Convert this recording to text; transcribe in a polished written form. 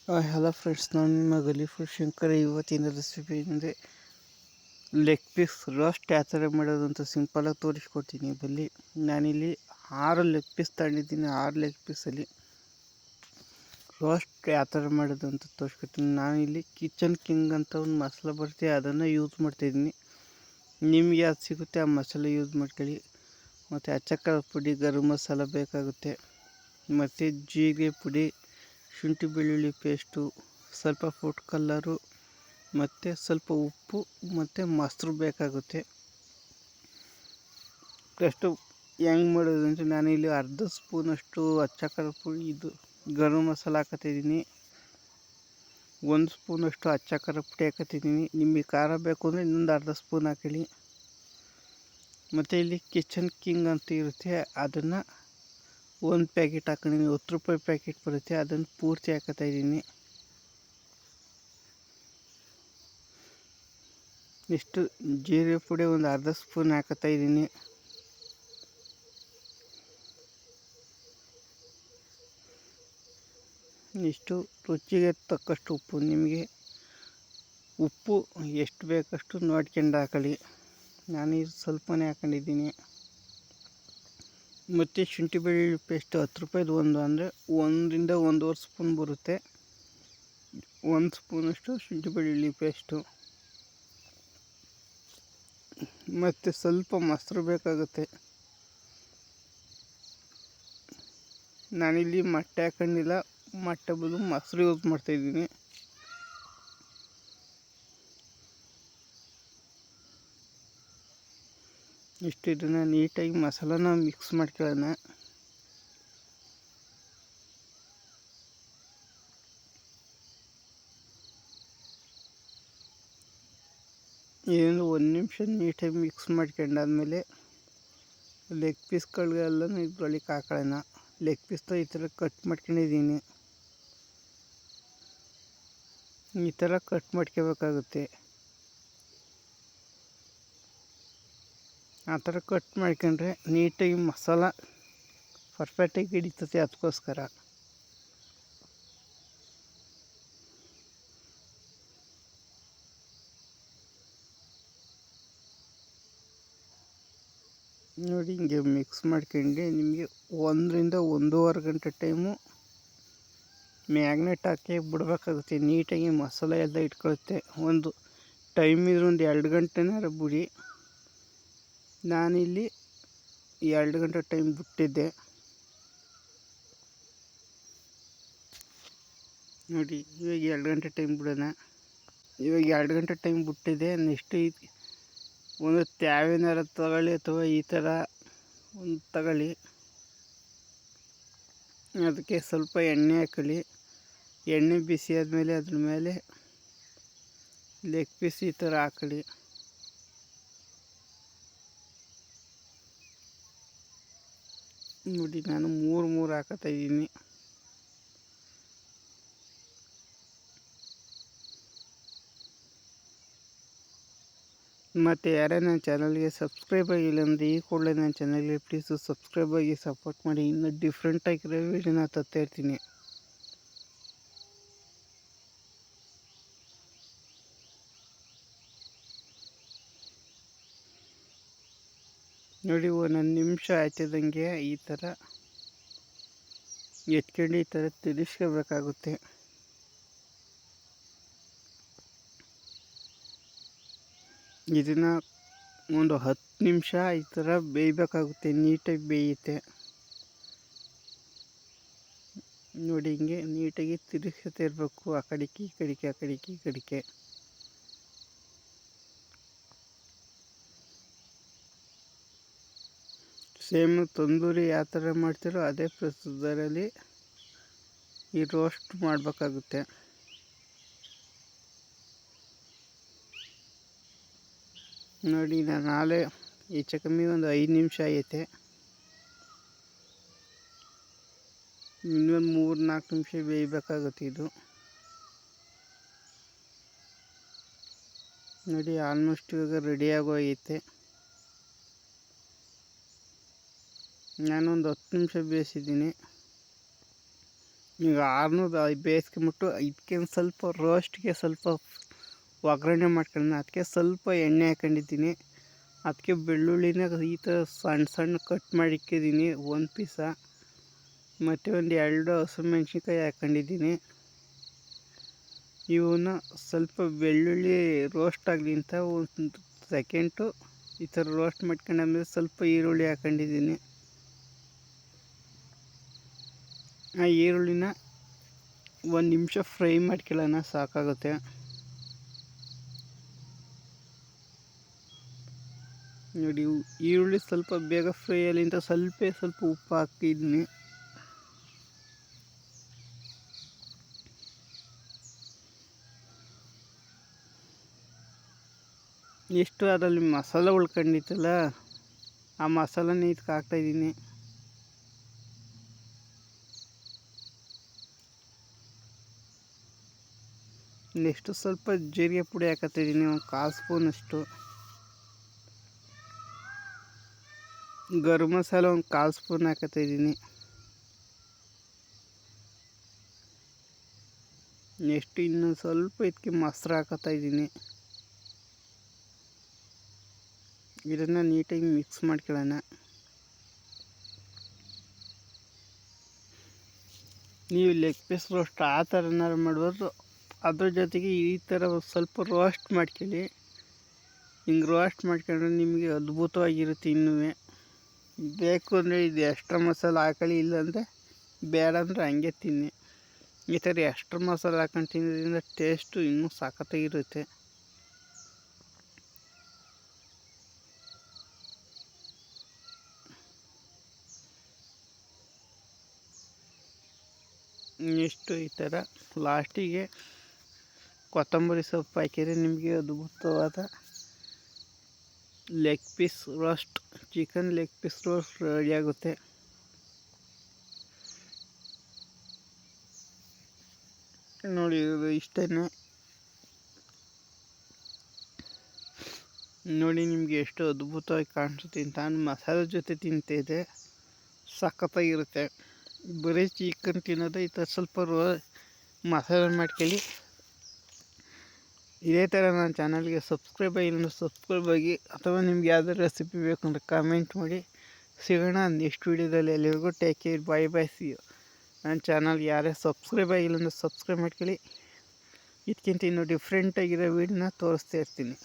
Hello friends, ನಾನು ನಿಮ್ಮ ಗಲಿಫುಲ್ ಶಂಕರ್. ಇವತ್ತಿನ ರೆಸಿಪಿ ಅಂದರೆ ಲೆಗ್ ಪೀಸ್ ರೋಸ್ಟ್ ಯಾವ ಥರ ಮಾಡೋದು ಅಂತ ಸಿಂಪಲಾಗಿ ತೋರಿಸ್ಕೊಡ್ತೀನಿ. ಬಲ್ಲಿ ನಾನಿಲ್ಲಿ 6 ಲೆಗ್ ಪೀಸ್ ತಗೊಂಡಿದ್ದೀನಿ. 6 ಲೆಗ್ ಪೀಸಲ್ಲಿ ರೋಸ್ಟ್ ಯಾವ ಥರ ಮಾಡೋದು ಅಂತ ತೋರಿಸ್ಕೊಡ್ತೀನಿ. ನಾನಿಲ್ಲಿ ಕಿಚನ್ ಕಿಂಗ್ ಅಂತ ಒಂದು ಮಸಾಲೆ ಬರುತ್ತೆ, ಅದನ್ನು ಯೂಸ್ ಮಾಡ್ತಾಯಿದ್ದೀನಿ. ನಿಮ್ಗೆ ಯಾವ್ದು ಸಿಗುತ್ತೆ ಆ ಮಸಾಲೆ ಯೂಸ್ ಮಾಡ್ಕೊಳ್ಳಿ. ಮತ್ತು ಅಚ್ಚ ಪುಡಿ, ಗರಂ ಮಸಾಲ ಬೇಕಾಗುತ್ತೆ, ಮತ್ತು ಜೀರಿಗೆ ಪುಡಿ, ಶುಂಠಿ ಬೆಳ್ಳುಳ್ಳಿ ಪೇಸ್ಟು, ಸ್ವಲ್ಪ ಫುಡ್ ಕಲ್ಲರು, ಮತ್ತು ಸ್ವಲ್ಪ ಉಪ್ಪು ಮತ್ತು ಮೊಸರು ಬೇಕಾಗುತ್ತೆ. ಫಸ್ಟು ಹೆಂಗೆ ಮಾಡೋದು ಅಂದರೆ, ನಾನಿಲ್ಲಿ ಅರ್ಧ ಸ್ಪೂನಷ್ಟು ಅಚ್ಚ ಪುಡಿ, ಇದು ಗರಂ ಮಸಾಲ ಹಾಕತ್ತಿದ್ದೀನಿ. 1 ಸ್ಪೂನಷ್ಟು ಅಚ್ಚ ಪುಡಿ ಹಾಕತ್ತಿದ್ದೀನಿ. ನಿಮಗೆ ಖಾರ ಬೇಕು ಅಂದರೆ ಇನ್ನೊಂದು ಅರ್ಧ ಸ್ಪೂನ್ ಹಾಕೊಳ್ಳಿ. ಮತ್ತು ಇಲ್ಲಿ ಕಿಚನ್ ಕಿಂಗ್ ಅಂತ ಇರುತ್ತೆ, ಅದನ್ನು 1 ಪ್ಯಾಕೆಟ್ ಹಾಕೊಂಡಿದ್ದೀನಿ. 10 ರೂಪಾಯಿ ಪ್ಯಾಕೆಟ್ ಬರುತ್ತೆ, ಅದನ್ನು ಪೂರ್ತಿ ಹಾಕತ್ತಾಯಿದ್ದೀನಿ. ಇಷ್ಟು ಜೀರಿಗೆ ಪುಡಿ ಒಂದು ಅರ್ಧ ಸ್ಪೂನ್ ಹಾಕತ್ತಾಯಿದ್ದೀನಿ. ಇಷ್ಟು ರುಚಿಗೆ ತಕ್ಕಷ್ಟು ಉಪ್ಪು. ನಿಮಗೆ ಉಪ್ಪು ಎಷ್ಟು ಬೇಕಷ್ಟು ನೋಡ್ಕೊಂಡು ಹಾಕೊಳ್ಳಿ. ನಾನೀಗ ಸ್ವಲ್ಪನೇ ಹಾಕೊಂಡಿದ್ದೀನಿ. ಮತ್ತು ಶುಂಠಿ ಬೆಳ್ಳುಳ್ಳಿ ಪೇಸ್ಟ್ 10 ರೂಪಾಯಿದು ಒಂದು, ಅಂದರೆ 1 ರಿಂದ 1.5 ಸ್ಪೂನ್ ಬರುತ್ತೆ. 1 ಸ್ಪೂನಷ್ಟು ಶುಂಠಿ ಬೆಳ್ಳುಳ್ಳಿ ಪೇಸ್ಟು, ಮತ್ತು ಸ್ವಲ್ಪ ಮೊಸರು ಬೇಕಾಗುತ್ತೆ. ನಾನಿಲ್ಲಿ ಮೊಟ್ಟೆ ಹಾಕೊಂಡಿಲ್ಲ, ಮೊಟ್ಟೆ ಬದಲು ಮೊಸರು ಯೂಸ್ ಮಾಡ್ತಾಯಿದ್ದೀನಿ. ಇಷ್ಟು ಇದನ್ನು ನೀಟಾಗಿ ಮಸಾಲಾನ ಮಿಕ್ಸ್ ಮಾಡ್ಕೊಳ್ಳೋಣ. ಇದನ್ನು 1 ನಿಮಿಷ ನೀಟಾಗಿ ಮಿಕ್ಸ್ ಮಾಡ್ಕೊಂಡಾದ್ಮೇಲೆ ಲೆಗ್ ಪೀಸ್ಗಳಿಗೆಲ್ಲನೂ ಇದ್ರೊಳಗೆ ಹಾಕೊಳ್ಳೋಣ. ಲೆಗ್ ಪೀಸ್ನ ಈ ಥರ ಕಟ್ ಮಾಡ್ಕೊಂಡಿದ್ದೀನಿ. ಈ ಥರ ಕಟ್ ಮಾಡ್ಕೋಬೇಕಾಗುತ್ತೆ. ಆ ಥರ ಕಟ್ ಮಾಡ್ಕೊಂಡ್ರೆ ನೀಟಾಗಿ ಮಸಾಲ ಪರ್ಫೆಕ್ಟಾಗಿ ಹಿಡಿತದೆ. ಅದಕ್ಕೋಸ್ಕರ ನೋಡಿ, ಹಿಂಗೆ ಮಿಕ್ಸ್ ಮಾಡ್ಕೊಂಡು ನಿಮಗೆ 1 ರಿಂದ 1.5 ಗಂಟೆ ಟೈಮು ಮ್ಯಾಗ್ನೆಟ್ ಹಾಕಿ ಬಿಡಬೇಕಾಗುತ್ತೆ. ನೀಟಾಗಿ ಮಸಾಲೆ ಎಲ್ಲ ಇಟ್ಕೊಳ್ಳುತ್ತೆ. ಒಂದು ಟೈಮ್ ಇದ್ರೆ ಒಂದು 2 ಗಂಟೆನಾರು ಬಿಡಿ. ನಾನಿಲ್ಲಿ 2 ಗಂಟೆ ಟೈಮ್ ಬಿಟ್ಟಿದ್ದೆ. ನೋಡಿ, ಇವಾಗ 2 ಗಂಟೆ ಟೈಮ್ ಬಿಡೋಣ. ಇವಾಗ 2 ಗಂಟೆ ಟೈಮ್ ಬಿಟ್ಟಿದೆ. ನೆಕ್ಸ್ಟ್ ಒಂದು ತ್ಯಾವೆನಾರ ತಗೊಳ್ಳಿ, ಅಥವಾ ಈ ಥರ ಒಂದು ತಗೊಳ್ಳಿ. ಅದಕ್ಕೆ ಸ್ವಲ್ಪ ಎಣ್ಣೆ ಹಾಕೊಳ್ಳಿ. ಎಣ್ಣೆ ಬಿಸಿ ಆದಮೇಲೆ ಅದ್ರ ಮೇಲೆ ಲೆಗ್ ಪೀಸ್ ಈ ಥರ ಹಾಕೊಳ್ಳಿ. ನೋಡಿ, ನಾನು 3 ಹಾಕತ್ತಾಯಿದ್ದೀನಿ. ಮತ್ತು ಯಾರೇ ನನ್ನ ಚಾನಲ್ಗೆ ಸಬ್ಸ್ಕ್ರೈಬ್ ಆಗಿಲ್ಲ ಅಂದರೆ ಈ ಕೂಡಲೇ ನನ್ನ ಚಾನಲ್ಗೆ ಪ್ಲೀಸು ಸಬ್ಸ್ಕ್ರೈಬ್ ಆಗಿ ಸಪೋರ್ಟ್ ಮಾಡಿ. ಇನ್ನೂ ಡಿಫ್ರೆಂಟಾಗಿರೋ ವೀಡಿಯೋನ ತರ್ತಾ ಇರ್ತೀನಿ. ನೋಡಿ, 1 ನಿಮಿಷ ಆಯ್ತಿದ್ದಂಗೆ ಈ ಥರ ಎತ್ಕೊಂಡು ಈ ಥರ ತಿರುಗಿಸ್ಕೋಬೇಕಾಗುತ್ತೆ. ಇದನ್ನು ಒಂದು 10 ನಿಮಿಷ ಈ ಥರ ಬೇಯಬೇಕಾಗುತ್ತೆ. ನೀಟಾಗಿ ಬೇಯುತ್ತೆ. ನೋಡಿ, ಹಿಂಗೆ ನೀಟಾಗಿ ತಿರುಗಿಸ್ತಾ ಇರಬೇಕು. ಆ ಕಡೆಗೆ ಈ ಕಡೆಗೆ, ಆ ಕಡೆಗೆ ಈ ಕಡೆಗೆ. ಸೇಮ್ ತಂದೂರಿ ಯಾವ ಥರ ಮಾಡ್ತೀರೋ ಅದೇ ಪ್ರೊಸೀಜರಲ್ಲಿ ಈ ರೋಸ್ಟ್ ಮಾಡಬೇಕಾಗುತ್ತೆ. ನೋಡಿ, ನಾನು ನಾಳೆ ಹೆಚ್ಚು ಕಮ್ಮಿ ಒಂದು 5 ನಿಮಿಷ ಆಗೈತೆ. ಇನ್ನೊಂದು 3-4 ನಿಮಿಷ ಬೇಯಬೇಕಾಗುತ್ತೆ ಇದು. ನೋಡಿ, ಆಲ್ಮೋಸ್ಟ್ ಇವಾಗ ರೆಡಿ ಆಗೋಗೈತೆ. ನಾನೊಂದು 10 ನಿಮಿಷ ಬೇಯಿಸಿದ್ದೀನಿ. ಈಗ 600 ಬೇಯಿಸ್ಕೊಂಬಿಟ್ಟು ಇದಕ್ಕೆ ಸ್ವಲ್ಪ ರೋಸ್ಟ್ಗೆ ಸ್ವಲ್ಪ ಒಗ್ಗರಣೆ ಮಾಡ್ಕೊಂಡು ಅದಕ್ಕೆ ಸ್ವಲ್ಪ ಎಣ್ಣೆ ಹಾಕೊಂಡಿದ್ದೀನಿ. ಅದಕ್ಕೆ ಬೆಳ್ಳುಳ್ಳಿನ ಈ ಥರ ಸಣ್ಣ ಸಣ್ಣ ಕಟ್ ಮಾಡಿ ಇಕ್ಕಿದ್ದೀನಿ 1 ಪೀಸ, ಮತ್ತು ಒಂದು 2 ಹಸಿಮೆಣ್ಸಿನ್ಕಾಯಿ ಹಾಕೊಂಡಿದ್ದೀನಿ. ಇವನ್ನ ಸ್ವಲ್ಪ ಬೆಳ್ಳುಳ್ಳಿ ರೋಸ್ಟ್ ಆಗಲಿ ಅಂತ ಒಂದು ಸೆಕೆಂಡು ಈ ಥರ ರೋಸ್ಟ್ ಮಾಡ್ಕೊಂಡಾದ್ಮೇಲೆ ಸ್ವಲ್ಪ ಈರುಳ್ಳಿ ಹಾಕೊಂಡಿದ್ದೀನಿ. ಆ ಈರುಳ್ಳಿನ 1 ನಿಮಿಷ ಫ್ರೈ ಮಾಡ್ಕೊಳ್ಳೋಣ, ಸಾಕಾಗುತ್ತೆ. ನೋಡಿ, ಈರುಳ್ಳಿ ಸ್ವಲ್ಪ ಬೇಗ ಫ್ರೈ ಆಗಲಿ ಅಂತ ಸ್ವಲ್ಪ ಉಪ್ಪು ಹಾಕಿದ್ದೀನಿ. ಎಷ್ಟು ಅದರಲ್ಲಿ ಮಸಾಲೆ ಉಳ್ಕೊಂಡಿತ್ತಲ್ಲ, ಆ ಮಸಾಲನ ಇದಕ್ಕೆ ಹಾಕ್ತಾಯಿದ್ದೀನಿ. ನೆಕ್ಸ್ಟು ಸ್ವಲ್ಪ ಜೀರಿಗೆ ಪುಡಿ ಹಾಕತ್ತಿದ್ದೀನಿ, ಒಂದು 1/4 ಸ್ಪೂನಷ್ಟು. ಗರಂ ಮಸಾಲ ಒಂದು 1/4 ಸ್ಪೂನ್ ಹಾಕತ್ತಿದ್ದೀನಿ. ನೆಕ್ಸ್ಟ್ ಇನ್ನೊಂದು ಸ್ವಲ್ಪ ಇದಕ್ಕೆ ಮೊಸರು ಹಾಕತ್ತಾಯಿದ್ದೀನಿ. ಇದನ್ನು ನೀಟಾಗಿ ಮಿಕ್ಸ್ ಮಾಡ್ಕೊಳ್ಳೋಣ. ನೀವು ಲೆಗ್ ಪೀಸ್ ರೋಸ್ಟ್ ಆ ಥರನಾರು ಮಾಡ್ಬೋದು, ಅದ್ರ ಜೊತೆಗೆ ಈ ಥರ ಸ್ವಲ್ಪ ರೋಸ್ಟ್ ಮಾಡ್ಕೊಳ್ಳಿ. ಹಿಂಗೆ ರೋಸ್ಟ್ ಮಾಡ್ಕೊಂಡ್ರೆ ನಿಮಗೆ ಅದ್ಭುತವಾಗಿರುತ್ತೆ. ಇನ್ನೂ ಬೇಕು ಅಂದರೆ ಇದು ಎಕ್ಸ್ಟ್ರಾ ಮಸಾಲೆ ಹಾಕೊಳ್ಳಿ, ಇಲ್ಲಾಂದರೆ ಬೇಡ ಅಂದರೆ ಹಂಗೆ ತಿನ್ನಿ. ಈ ಥರ ಎಕ್ಸ್ಟ್ರಾ ಮಸಾಲೆ ಹಾಕೊಂಡು ತಿನ್ನೋದ್ರಿಂದ ಟೇಸ್ಟು ಇನ್ನೂ ಸಖತ್ತಾಗಿರುತ್ತೆ. ನೆಕ್ಸ್ಟು ಈ ಥರ ಲಾಸ್ಟಿಗೆ ಕೊತ್ತಂಬರಿ ಸೊಪ್ಪು ಹಾಕಿದರೆ ನಿಮಗೆ ಅದ್ಭುತವಾದ leg piece roast, chicken leg piece roast ರೆಡಿಯಾಗುತ್ತೆ. ನೋಡಿ, ಇದು ಇಷ್ಟೇ. ನೋಡಿ ನಿಮಗೆ ಎಷ್ಟು ಅದ್ಭುತವಾಗಿ ಕಾಣಿಸುತ್ತೆ ಅಂತ. ನಾನು ಮಸಾಲೆ ಜೊತೆ ತಿಂತಿದ್ದೆ, ಸಖತ್ತಾಗಿರುತ್ತೆ. ಬರೀ ಚಿಕನ್ ತಿನ್ನೋದು ಈ ಥರ ಸ್ವಲ್ಪ ಮಸಾಲೆ ಮಾಡ್ಕೊಳ್ಳಿ. ಇದೇ ಥರ ನನ್ನ ಚಾನಲ್ಗೆ ಸಬ್ಸ್ಕ್ರೈಬ್ ಆಗಿಲ್ಲ ಸಬ್ಸ್ಕ್ರೈಬ್ ಆಗಿ, ಅಥವಾ ನಿಮ್ಗೆ ಯಾವ್ದಾದ್ರು ರೆಸಿಪಿ ಬೇಕು ಅಂದರೆ ಕಾಮೆಂಟ್ ಮಾಡಿ. ಸಿಗೋಣ ನೆಕ್ಸ್ಟ್ ವೀಡಿಯೋದಲ್ಲಿ. ಎಲ್ಲರಿಗೂ take care, bye bye, see you. ನನ್ನ ಚಾನಲ್ಗೆ ಯಾರೇ ಸಬ್ಸ್ಕ್ರೈಬ್ ಆಗಿಲ್ಲ ಅಂದರೆ ಸಬ್ಸ್ಕ್ರೈಬ್ ಮಾಡ್ಕೊಳ್ಳಿ. ಇದಕ್ಕಿಂತ ಇನ್ನೂ ಡಿಫ್ರೆಂಟಾಗಿರೋ ವೀಡಿಯೋನ ತೋರಿಸ್ತಾ ಇರ್ತೀನಿ.